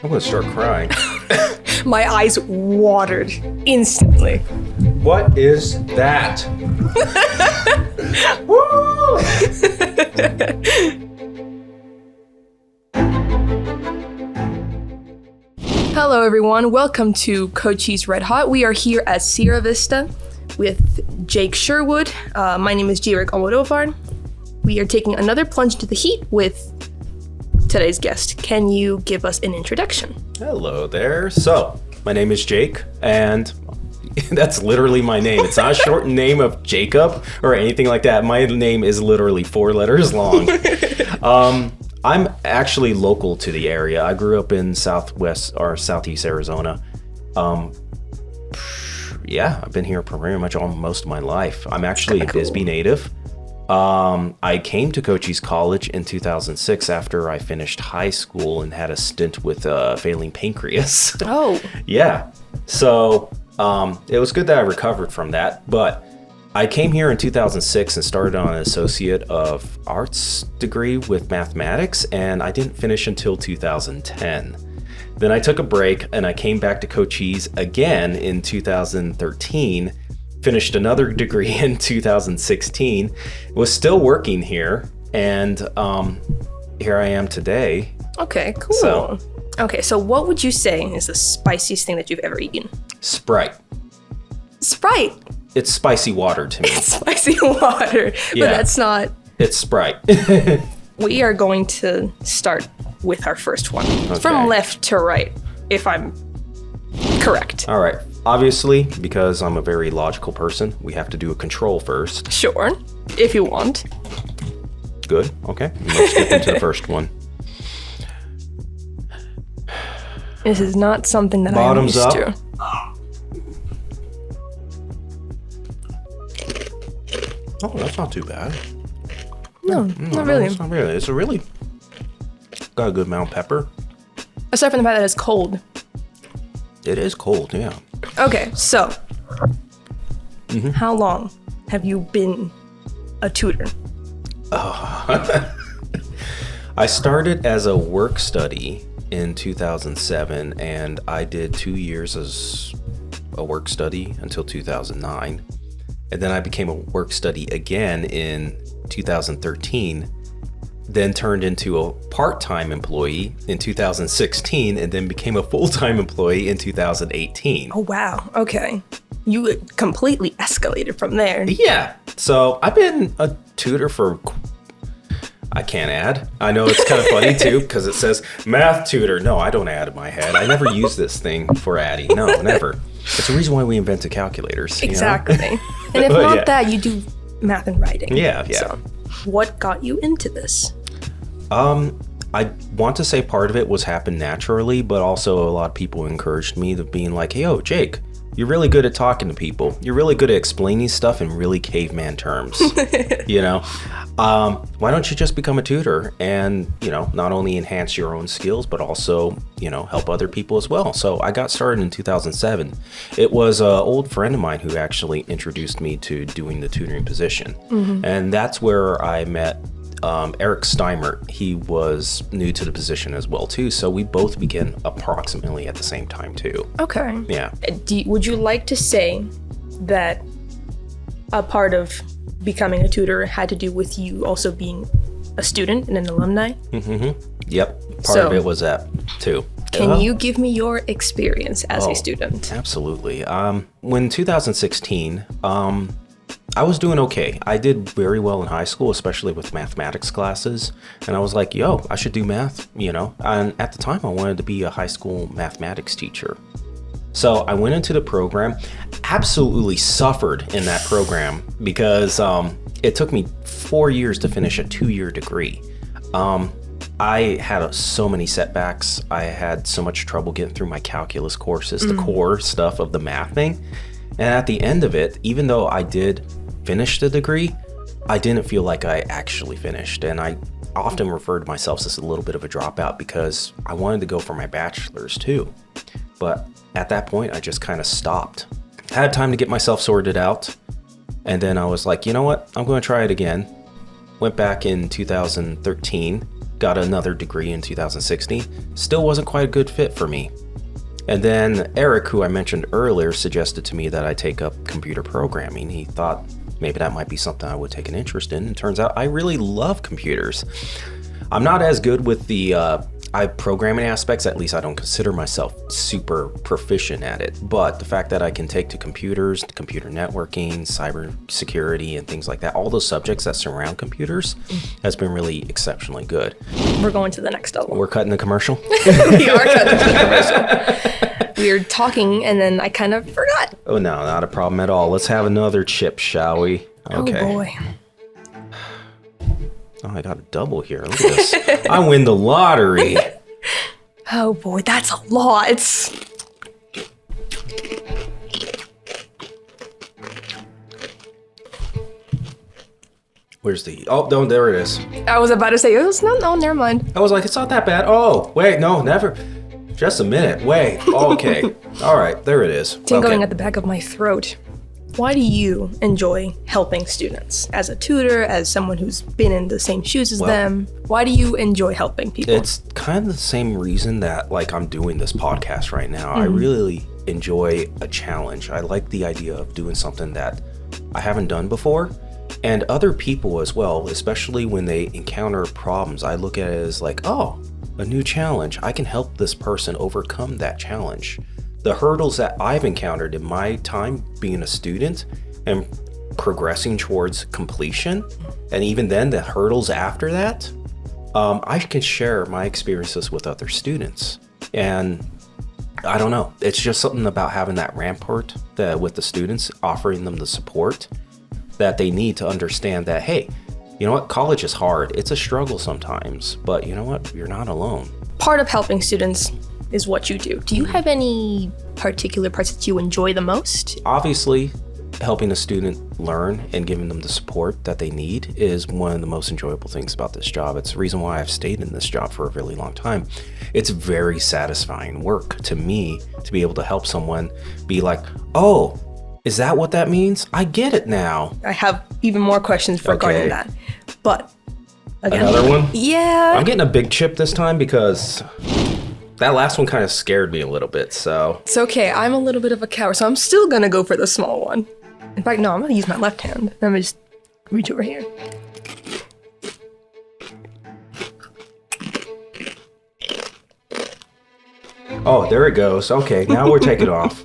I'm gonna start crying. My eyes watered instantly. What is that? Woo! Hello, everyone. Welcome to Cochise Red Hot. We are here at Sierra Vista with Jake Sherwood. My name is Jirek Almodovar. We are taking another plunge into the heat with today's guest. Can you give us an introduction? Hello there. So, my name is Jake, and that's literally my name. It's not a shortened name of Jacob or anything like that. My name is literally 4 letters long. I'm actually local to the area. I grew up in southwest or southeast Arizona. I've been here pretty much most of my life. I'm actually a Bisbee native. I came to Cochise College in 2006 after I finished high school and had a stint with failing pancreas. Oh. Yeah. So it was good that I recovered from that. But I came here in 2006 and started on an Associate of Arts degree with mathematics, and I didn't finish until 2010. Then I took a break and I came back to Cochise again in 2013, finished another degree in 2016, was still working here, and here I am today. Okay, cool. So what would you say is the spiciest thing that you've ever eaten? Sprite. Sprite. It's spicy water to me. It's spicy water, Yeah. but that's not. It's Sprite. We are going to start with our first one. Okay. From left to right, if I'm correct. All right. Obviously, because I'm a very logical person, we have to do a control first. Sure, if you want. Good. Okay. Let's skip into the first one. This is not something that Bottoms I'm used up. to. Oh, that's not too bad. No, not really. It's not really. It's really got a good amount of pepper. Aside from the fact that it's cold. It is cold, yeah. Okay, so how long have you been a tutor? I started as a work study in 2007, and I did 2 years as a work study until 2009. And then I became a work study again in 2013, then turned into a part-time employee in 2016, and then became a full-time employee in 2018. Oh, wow. Okay. You completely escalated from there. Yeah. So I've been a tutor for... I can't add. I know it's kind of funny too, because it says math tutor. No, I don't add in my head. I never use this thing for adding. No, never. It's the reason why we invented calculators. Exactly. You know? And if But not yeah. that, you do math and writing. Yeah. So what got you into this? I want to say part of it was happened naturally, but also a lot of people encouraged me to being like, hey, Jake, you're really good at talking to people. You're really good at explaining stuff in really caveman terms. You know, why don't you just become a tutor and, not only enhance your own skills, but also, help other people as well. So I got started in 2007. It was an old friend of mine who actually introduced me to doing the tutoring position. Mm-hmm. And that's where I met Eric Steimert. He was new to the position as well too, so we both began approximately at the same time too. Okay. Yeah. Would you like to say that a part of becoming a tutor had to do with you also being a student and an alumni? Mm-hmm. Yep. Part of it was that too. Can you give me your experience as a student? Absolutely. When 2016, I was doing okay. I did very well in high school, especially with mathematics classes. And I was like, I should do math, And at the time, I wanted to be a high school mathematics teacher. So I went into the program, absolutely suffered in that program because it took me 4 years to finish a 2-year degree. I had so many setbacks. I had so much trouble getting through my calculus courses, the core stuff of the math thing. And at the end of it, even though I did finish the degree, I didn't feel like I actually finished. And I often refer to myself as a little bit of a dropout because I wanted to go for my bachelor's too. But at that point, I just kind of stopped. I had time to get myself sorted out. And then I was like, you know what? I'm going to try it again. Went back in 2013, got another degree in 2016. Still wasn't quite a good fit for me. And then Eric, who I mentioned earlier, suggested to me that I take up computer programming. He thought maybe that might be something I would take an interest in. And turns out I really love computers. I'm not as good with the programming aspects, at least I don't consider myself super proficient at it. But the fact that I can take to computers, computer networking, cyber security, and things like that, all those subjects that surround computers has been really exceptionally good. We're going to the next level. We're cutting the commercial? We are cutting the commercial. We were talking and then I kind of forgot. Oh, no, not a problem at all. Let's have another chip, shall we? Okay. Oh, boy. Oh, I got a double here. Look at this. I win the lottery. Oh, boy. That's a lot. Where's the... Oh, no, there it is. I was about to say, oh, it's not... No, never mind. I was like, it's not that bad. Oh, wait, no, never. Just a minute. Wait. Okay. All right, there it is. Tingling at the back of my throat. Why do you enjoy helping students? As a tutor, as someone who's been in the same shoes as them, why do you enjoy helping people? It's kind of the same reason that, like, I'm doing this podcast right now. I really enjoy a challenge. I like the idea of doing something that I haven't done before. And other people as well, especially when they encounter problems, I look at it as like, oh, a new challenge. I can help this person overcome that challenge. The hurdles that I've encountered in my time being a student and progressing towards completion, and even then the hurdles after that, I can share my experiences with other students. And I don't know, it's just something about having that rampart with the students, offering them the support that they need to understand that, hey, you know what, college is hard. It's a struggle sometimes, but you know what, you're not alone. Part of helping students is what you do. Do you have any particular parts that you enjoy the most? Obviously, helping a student learn and giving them the support that they need is one of the most enjoyable things about this job. It's the reason why I've stayed in this job for a really long time. It's very satisfying work to me to be able to help someone be like, oh, is that what that means? I get it now. I have even more questions regarding that. But again, another one? Yeah. I'm getting a big chip this time because that last one kind of scared me a little bit, so. It's okay. I'm a little bit of a coward, so I'm still gonna go for the small one. In fact, no, I'm gonna use my left hand. I'm gonna just reach over here. Oh, there it goes. Okay, now we're taking off.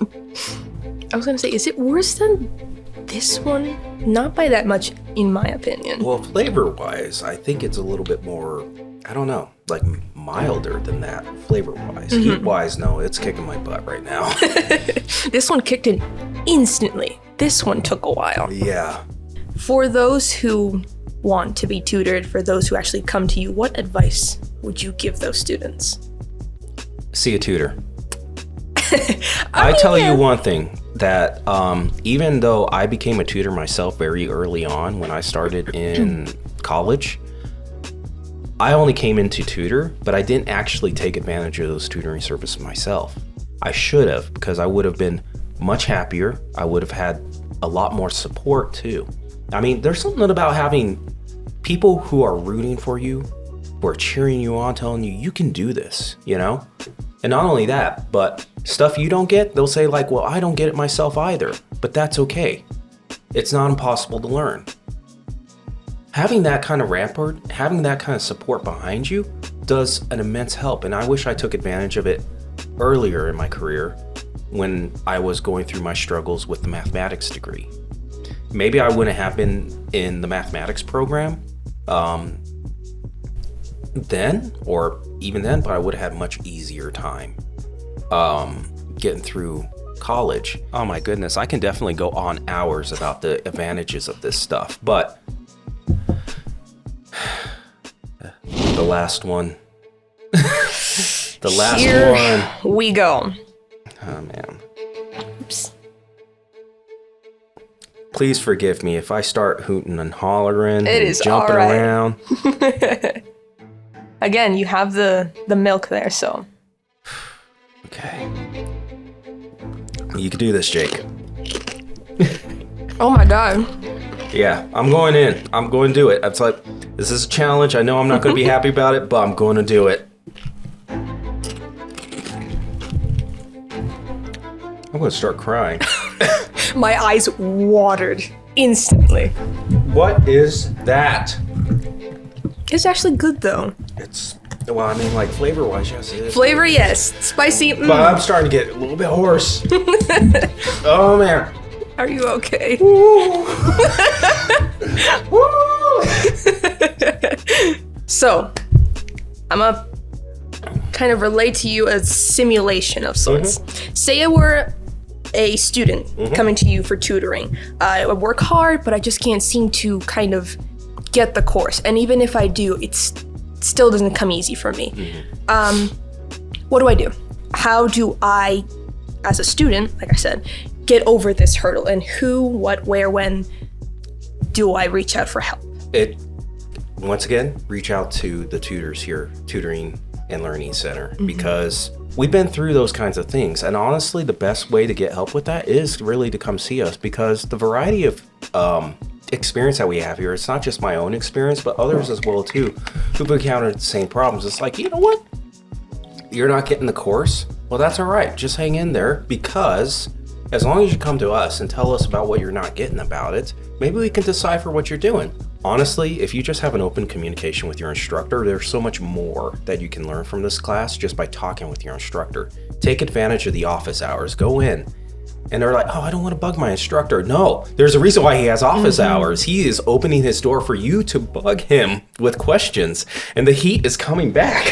I was gonna say, is it worse than this one? Not by that much, in my opinion. Well, flavor-wise, I think it's a little bit more, I don't know, like milder than that, flavor-wise. Heat-wise, no, it's kicking my butt right now. This one kicked in instantly. This one took a while. Yeah. For those who want to be tutored, for those who actually come to you, what advice would you give those students? See a tutor. I tell you one thing, that even though I became a tutor myself very early on when I started in college, I only came in to tutor, but I didn't actually take advantage of those tutoring services myself. I should have, because I would have been much happier. I would have had a lot more support too. I mean, there's something about having people who are rooting for you, who are cheering you on, telling you, you can do this, you know? And not only that, but stuff you don't get, they'll say like, well, I don't get it myself either, but that's okay. It's not impossible to learn. Having that kind of rampart, having that kind of support behind you does an immense help. And I wish I took advantage of it earlier in my career when I was going through my struggles with the mathematics degree. Maybe I wouldn't have been in the mathematics program then, or even then, but I would have had much easier time getting through college. Oh my goodness, I can definitely go on hours about the advantages of this stuff, but the last one. The last Here one. we go. Oh man. Oops. Please forgive me if I start hooting and hollering It and is jumping all right. around. Again, you have the milk there, so. Okay. You can do this, Jake. Oh my god. Yeah, I'm going in. I'm going to do it. It's like, this is a challenge. I know I'm not going to be happy about it, but I'm going to do it. I'm going to start crying. My eyes watered instantly. What is that? It's actually good though. Well, I mean, like, flavor-wise, yes, it is. Flavor, yes. Spicy, But I'm starting to get a little bit hoarse. Oh, man. Are you okay? Woo. Woo. So, I'm gonna kind of relate to you a simulation of sorts. Say I were a student coming to you for tutoring. I would work hard, but I just can't seem to kind of get the course. And even if I do, it still doesn't come easy for me. What do I do? How do I, as a student, like I said, get over this hurdle? And who, what, where, when do I reach out for help? Once again, reach out to the tutors here, Tutoring and Learning Center, because we've been through those kinds of things. And honestly, the best way to get help with that is really to come see us, because the variety of experience that we have here, it's not just my own experience, but others as well too, who've encountered the same problems. It's like, you know what? You're not getting the course? Well, that's all right. Just hang in there, because as long as you come to us and tell us about what you're not getting about it, maybe we can decipher what you're doing. Honestly, if you just have an open communication with your instructor, there's so much more that you can learn from this class just by talking with your instructor. Take advantage of the office hours. Go in. And they're like, oh, I don't want to bug my instructor. No, there's a reason why he has office hours. He is opening his door for you to bug him with questions. And the heat is coming back.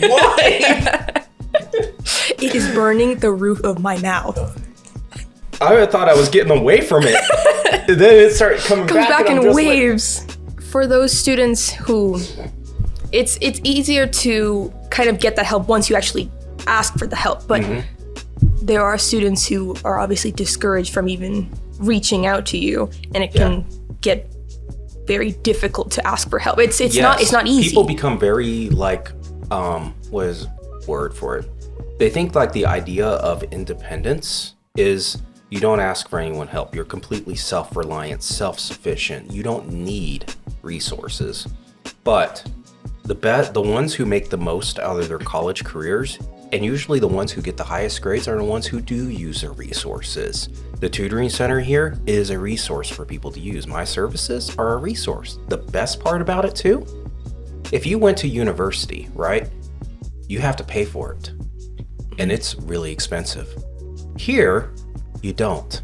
Why? It is burning the roof of my mouth. I thought I was getting away from it. And then it started coming back in and I'm just waves. For those students who, it's easier to kind of get that help once you actually ask for the help. But there are students who are obviously discouraged from even reaching out to you, and it can get very difficult to ask for help. It's not easy. People become very like what is the word for it? They think like the idea of independence is you don't ask for anyone help. You're completely self-reliant, self-sufficient. You don't need resources. But the ones who make the most out of their college careers, and usually the ones who get the highest grades, are the ones who do use their resources. The tutoring center here is a resource for people to use. My services are a resource. The best part about it too, if you went to university, right, you have to pay for it. And it's really expensive. Here, you don't.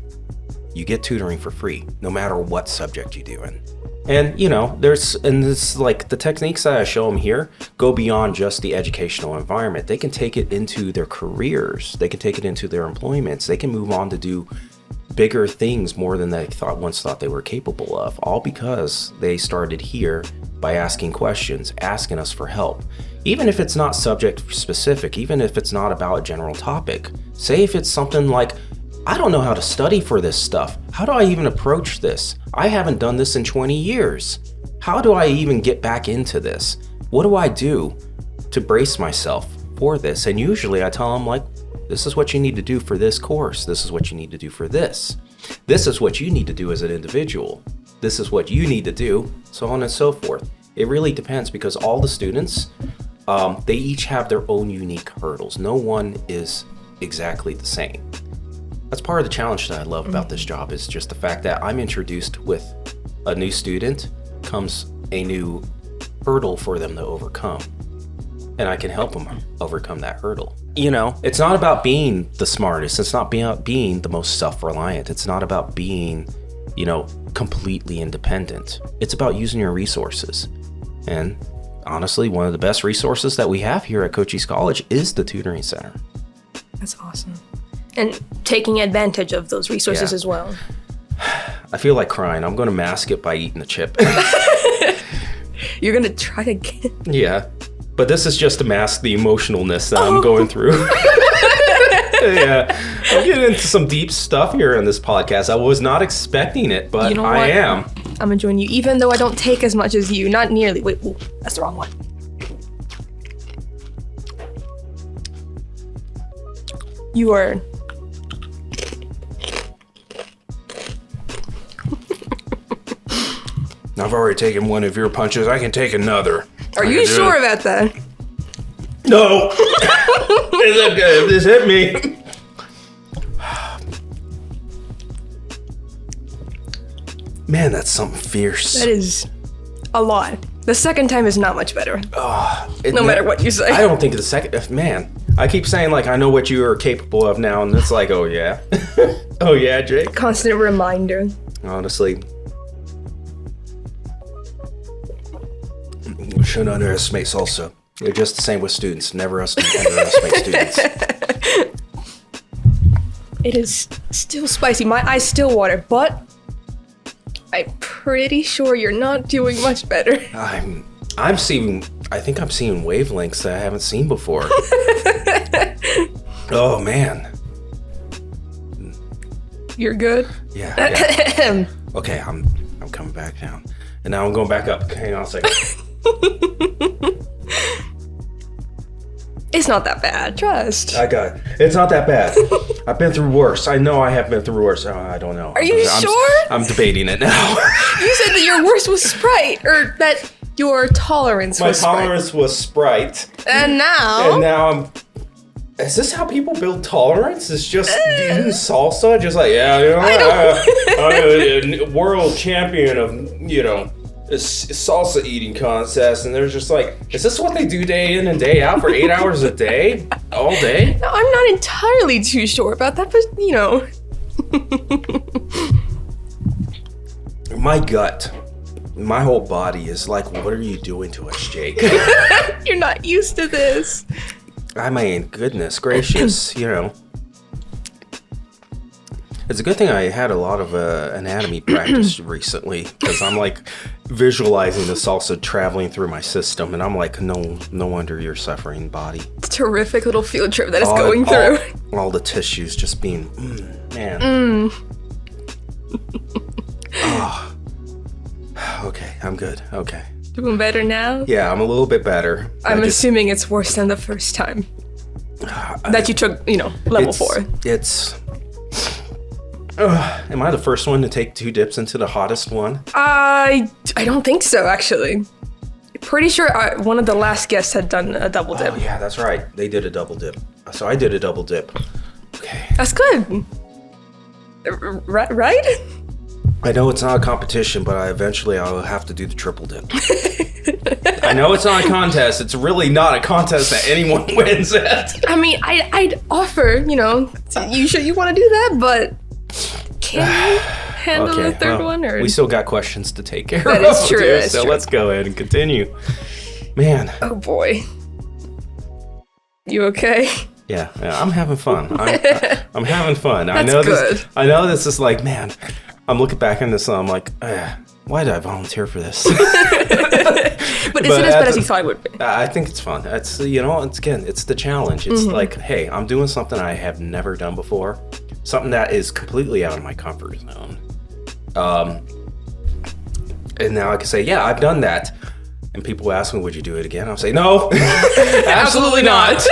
You get tutoring for free, no matter what subject you do in. And this like the techniques that I show them here go beyond just the educational environment. They can take it into their careers. They can take it into their employments. They can move on to do bigger things more than they once thought they were capable of, all because they started here by asking questions, asking us for help. Even if it's not subject specific, even if it's not about a general topic. Say if it's something like, I don't know how to study for this stuff. How do I even approach this? I haven't done this in 20 years. How do I even get back into this? What do I do to brace myself for this? And usually I tell them, like, this is what you need to do for this course. This is what you need to do for this. This is what you need to do as an individual. This is what you need to do, so on and so forth. It really depends, because all the students, they each have their own unique hurdles. No one is exactly the same. That's part of the challenge that I love about this job, is just the fact that I'm introduced with a new student, comes a new hurdle for them to overcome. And I can help them overcome that hurdle. It's not about being the smartest. It's not about being the most self-reliant. It's not about being, completely independent. It's about using your resources. And honestly, one of the best resources that we have here at Cochise College is the Tutoring Center. That's awesome. And taking advantage of those resources as well. I feel like crying. I'm going to mask it by eating a chip. You're going to try again? Yeah. But this is just to mask the emotionalness that I'm going through. Yeah. I'm getting into some deep stuff here on this podcast. I was not expecting it, but you know I am. I'm enjoying you, even though I don't take as much as you. Not nearly. Wait, ooh, that's the wrong one. You are... I've already taken one of your punches. I can take another. Are you sure about that? No. Is that good? This hit me. Man, that's something fierce. That is a lot. The second time is not much better. No matter what you say. I don't think the second. Man, I keep saying like I know what you are capable of now, and it's like, oh yeah, oh yeah, Jake. Constant reminder. Honestly, we shouldn't underestimate salsa. They're just the same with students. Never underestimate students. It is still spicy. My eyes still water, but I'm pretty sure you're not doing much better. I'm seeing. I think I'm seeing wavelengths that I haven't seen before. Oh man. You're good? Yeah. Okay, I'm coming back down. And now I'm going back up. Hang on a second. It's not that bad. Trust. I got it. It's not that bad. I've been through worse. I know I have been through worse. I don't know. Are you sure? I'm debating it now. You said that your worst was Sprite, or that your tolerance was Sprite. My tolerance was Sprite. And now? And now I'm... Is this how people build tolerance? It's just eating salsa? Just like, yeah, you know, I'm a world champion of, you know, a salsa eating contest. And they're just like, is this what they do day in and day out for 8 hours a day? All day? No, I'm not entirely too sure about that, but, you know. My gut, my whole body is like, what are you doing to us, Jake? You're not used to this. I mean, goodness gracious, you know. It's a good thing I had a lot of anatomy practice recently, because I'm like visualizing the salsa traveling through my system, and I'm like, no wonder you're suffering, body. It's a terrific little field trip that is going through. All the tissues just being, man. Oh. Okay, I'm good. Okay. Doing better now? Yeah, I'm a little bit better. I'm assuming it's worse than the first time that you took, you know, level 4. It's... am I the first one to take 2 dips into the hottest one? I don't think so, actually. Pretty sure one of the last guests had done a double dip. Oh, yeah, that's right. They did a double dip. So I did a double dip. Okay. That's good. Right? I know it's not a competition, but eventually I'll have to do the triple dip. I know it's not a contest. It's really not a contest that anyone wins at. I mean, I'd offer, you know, you want to do that, but can you handle the third one? Or we still got questions to take care of. That is true. Dude, so let's go ahead and continue. Man. Oh boy. You okay? Yeah, I'm having fun. I'm having fun. That's I know good. I know this is like, man. I'm looking back on this and I'm like, why did I volunteer for this? But is it as bad as you thought it would be? I think it's fun. It's, you know, it's the challenge. It's like, hey, I'm doing something I have never done before. Something that is completely out of my comfort zone. And now I can say, yeah, I've done that. And people ask me, would you do it again? I'll say, no, absolutely not.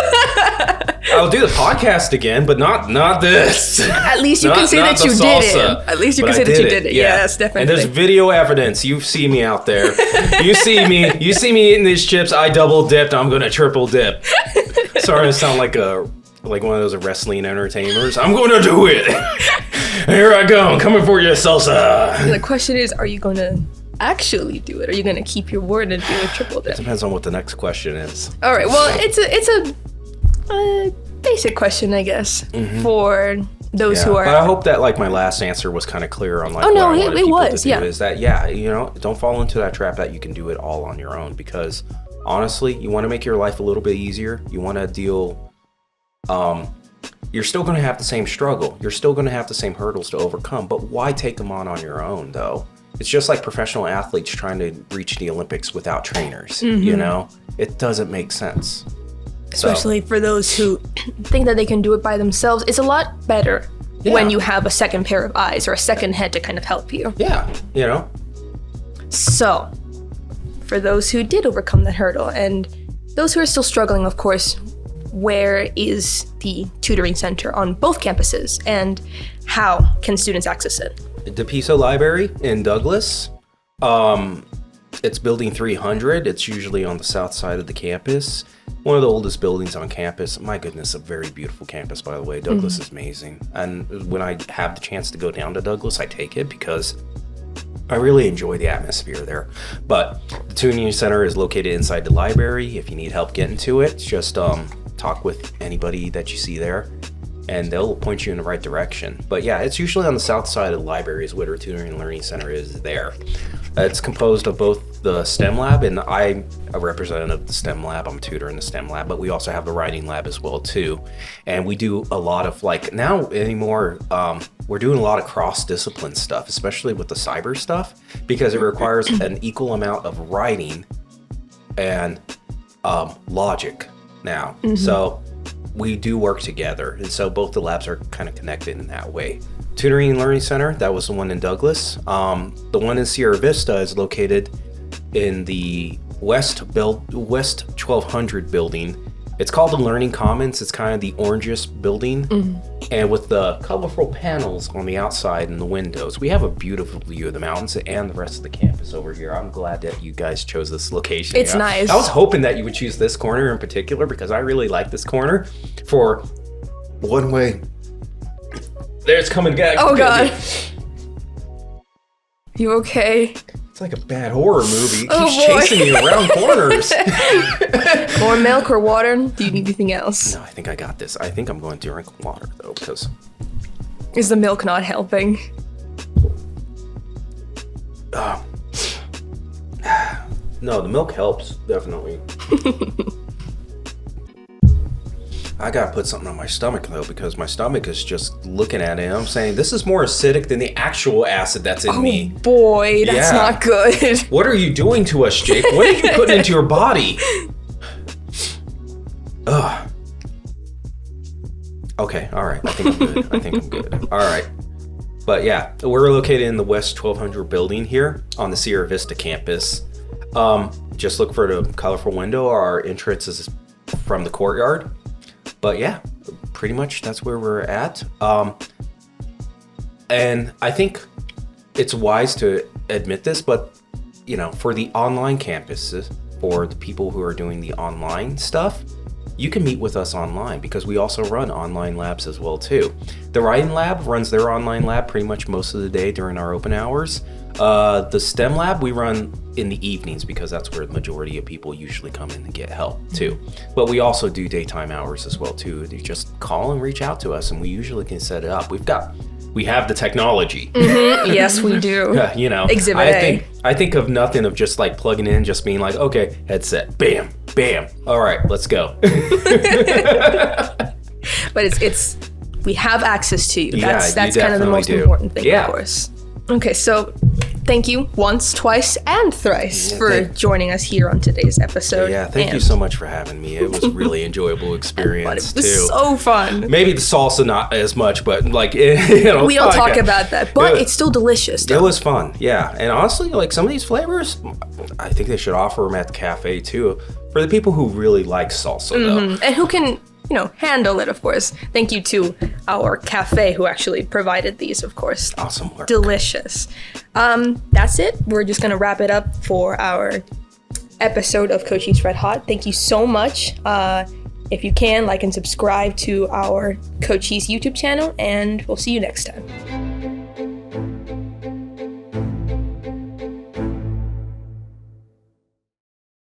I'll do the podcast again, but not this. At least you can say that you did it. At least you can say that you did it. Yeah, that's definitely. And there's video evidence. You see me out there. You see me eating these chips. I double dipped. I'm gonna triple dip. Sorry to sound like one of those wrestling entertainers. I'm gonna do it. Here I go. I'm coming for you, salsa. And the question is, are you gonna actually do it? Are you gonna keep your word and do a triple dip? It depends on what the next question is. All right. Well, it's a basic question, I guess, for those who are. But I hope that like my last answer was kind of clear on like what I wanted people to do. Is that you know, don't fall into that trap that you can do it all on your own, because honestly, you want to make your life a little bit easier. You want to deal. You're still going to have the same struggle. You're still going to have the same hurdles to overcome. But why take them on your own, though? It's just like professional athletes trying to reach the Olympics without trainers. You know, it doesn't make sense. Especially for those who think that they can do it by themselves. It's a lot better when you have a second pair of eyes or a second head to kind of help you. Yeah, you know. So, for those who did overcome that hurdle, and those who are still struggling, of course, where is the tutoring center on both campuses, and how can students access it? The PISA Library in Douglas, It's building 300. It's usually on the south side of the campus. One of the oldest buildings on campus. My goodness, a very beautiful campus, by the way. Douglas is amazing. And when I have the chance to go down to Douglas, I take it because I really enjoy the atmosphere there. But the tuning center is located inside the library. If you need help getting to it, just talk with anybody that you see there, and they'll point you in the right direction. But yeah, it's usually on the south side of the library is what our tutoring and learning center is there. It's composed of both the STEM lab, and I'm a representative of the STEM lab. I'm a tutor in the STEM lab, but we also have the writing lab as well too. And we do a lot of we're doing a lot of cross-discipline stuff, especially with the cyber stuff, because it requires an equal amount of writing and logic now. So we do work together, and so both the labs are kind of connected in that way. Tutoring and Learning Center, that was the one in Douglas. The one in Sierra Vista is located in the West 1200 building. It's called the Learning Commons. It's kind of the orangest building, and with the colorful panels on the outside and the windows, we have a beautiful view of the mountains and the rest of the campus over here. I'm glad that you guys chose this location. It's nice. I was hoping that you would choose this corner in particular because I really like this corner for one way. There's coming back. Oh God. You okay? It's like a bad horror movie. It Oh, keeps boy. chasing me around corners. More milk or water? Do you need anything else? No, I think I got this. I think I'm going to drink water though, because Is the milk not helping? no, the milk helps definitely. I gotta put something on my stomach though, because my stomach is just looking at it. And I'm saying this is more acidic than the actual acid that's in me. Boy, that's Yeah. not good. What are you doing to us, Jake? What are you putting into your body? Ugh. Okay, all right. I think I'm good. All right. But yeah, we're located in the West 1200 building here on the Sierra Vista campus. Just look for the colorful window. Our entrance is from the courtyard. But yeah, pretty much that's where we're at. And I think it's wise to admit this, but you know, for the online campuses, for the people who are doing the online stuff, you can meet with us online because we also run online labs as well too. The writing lab runs their online lab pretty much most of the day during our open hours. The STEM lab we run in the evenings because that's where the majority of people usually come in to get help too. But we also do daytime hours as well too. You just call and reach out to us and we usually can set it up. We have the technology. Yes, we do. You know, Exhibit A. I think of nothing of just like plugging in, just being like, okay, headset, bam, bam. All right, let's go. But it's we have access to you. Yeah, That's you kind of the definitely most do. important thing, Yeah. of course. Okay, so thank you once, twice, and thrice for joining us here on today's episode. Yeah, thank you And- so much for having me. It was a really enjoyable But experience it was too. so fun. Maybe the salsa not as much, but like you know, We don't like, talk about that, but it- it's still delicious. It Though. was fun, yeah. And honestly, like some of these flavors, I think they should offer them at the cafe too, for the people who really like salsa though. And who can, handle it, of course. Thank you to our cafe who actually provided these, of course. Awesome work. Delicious. That's it. We're just gonna wrap it up for our episode of Cochise Red Hot. Thank you so much. If you can, like and subscribe to our Cochise YouTube channel, and we'll see you next time.